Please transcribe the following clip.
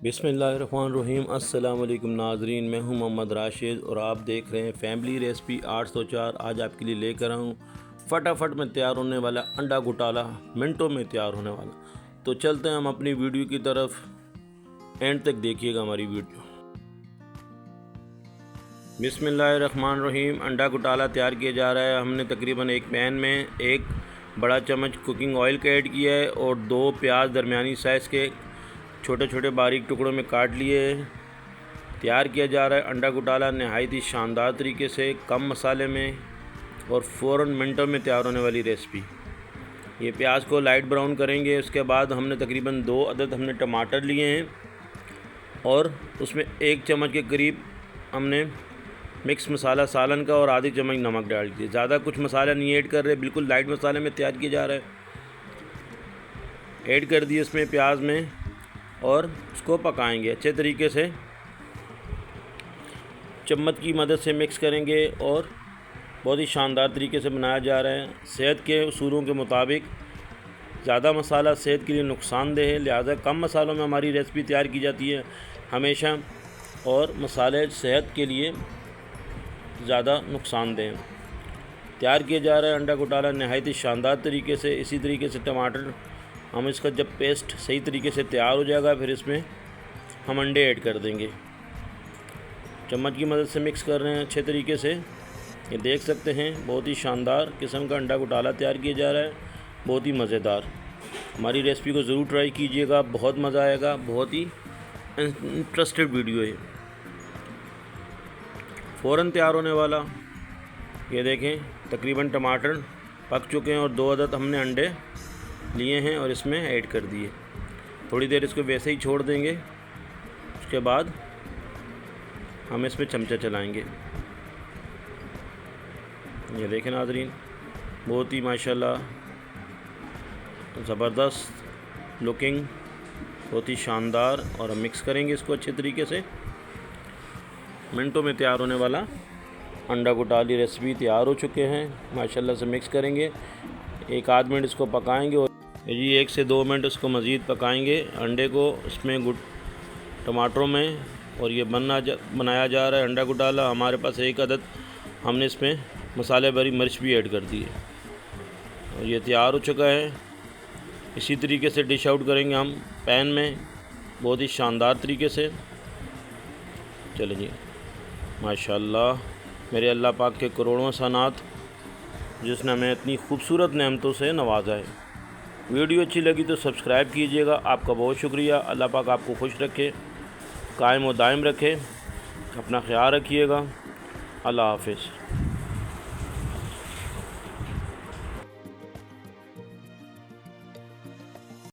बिस्मिल्लाहिर्रहमानिर्रहीम। अस्सलाम वालेकुम नाज़रीन, मैं हूं मोहम्मद राशिद और आप देख रहे हैं फैमिली रेसिपी 804। आज आपके लिए लेकर आऊँ फटाफट में तैयार होने वाला अंडा घोटाला, मिनटों में तैयार होने वाला। तो चलते हैं हम अपनी वीडियो की तरफ, एंड तक देखिएगा हमारी वीडियो। बिस्मिल्लाहिर्रहमानिर्रहीम। अंडा घोटाला तैयार किया जा रहा है। हमने तकरीबन एक पैन में 1 बड़ा चम्मच कुकिंग ऑयल का ऐड किया है और 2 प्याज दरमियानी साइज़ के छोटे छोटे बारीक टुकड़ों में काट लिए। तैयार किया जा रहा है अंडा घोटाला नहायत ही शानदार तरीके से, कम मसाले में और फ़ौरन मिनटों में तैयार होने वाली रेसिपी। ये प्याज को लाइट ब्राउन करेंगे। उसके बाद हमने तकरीबन 2 अदद हमने टमाटर लिए हैं और उसमें 1 चम्मच के करीब हमने मिक्स मसाला सालन का और आधी चम्मच नमक डाल दिए। ज़्यादा कुछ मसाला नहीं ऐड कर रहे, बिल्कुल लाइट मसाले में तैयार किया जा रहा है। ऐड कर दिए इसमें प्याज में और उसको पकाएंगे अच्छे तरीके से। चम्मच की मदद से मिक्स करेंगे और बहुत ही शानदार तरीके से बनाया जा रहा है। सेहत के उसूलों के मुताबिक ज़्यादा मसाला सेहत के लिए नुकसानदेह है, लिहाजा कम मसालों में हमारी रेसिपी तैयार की जाती है हमेशा, और मसाले सेहत के लिए ज़्यादा नुकसानदेह। तैयार किया जा रहा है अंडा घोटाला नहायत ही शानदार तरीके से। इसी तरीके से टमाटर हम इसका जब पेस्ट सही तरीके से तैयार हो जाएगा फिर इसमें हम अंडे ऐड कर देंगे। चम्मच की मदद से मिक्स कर रहे हैं अच्छे तरीके से। ये देख सकते हैं बहुत ही शानदार किस्म का अंडा घोटाला तैयार किया जा रहा है, बहुत ही मज़ेदार। हमारी रेसिपी को ज़रूर ट्राई कीजिएगा, बहुत मज़ा आएगा। बहुत ही इंटरेस्टेड वीडियो है, फ़ौरन तैयार होने वाला। ये देखें तकरीबन टमाटर पक चुके हैं और 2 अदद हमने अंडे लिए हैं और इसमें ऐड कर दिए। थोड़ी देर इसको वैसे ही छोड़ देंगे। उसके बाद हम इसमें चमचा चलाएंगे। ये देखें नाज़रीन, बहुत ही माशाल्लाह ज़बरदस्त लुकिंग, बहुत ही शानदार। और हम मिक्स करेंगे इसको अच्छे तरीके से। मिनटों में तैयार होने वाला अंडा घोटाली रेसिपी तैयार हो चुके हैं। माशाल्लाह से मिक्स करेंगे, 1 आध मिनट इसको पकाएंगे और जी 1 से 2 मिनट इसको मज़ीद पकाएंगे अंडे को इसमें टमाटरों में। और ये बनाया जा रहा है अंडा घोटाला। हमारे पास 1 अदद हमने इसमें मसाले भरी मिर्च भी ऐड कर दी है और ये तैयार हो चुका है। इसी तरीके से डिश आउट करेंगे हम पैन में बहुत ही शानदार तरीके से। चलिए जी, माशाल्लाह मेरे अल्लाह पाक के करोड़ों एहसानात जिसने हमें इतनी खूबसूरत नेमतों से नवाजा है। वीडियो अच्छी लगी तो सब्सक्राइब कीजिएगा। आपका बहुत शुक्रिया। अल्लाह पाक आपको खुश रखे, कायम व दायम रखे। अपना ख्याल रखिएगा। अल्लाह हाफ़िज़।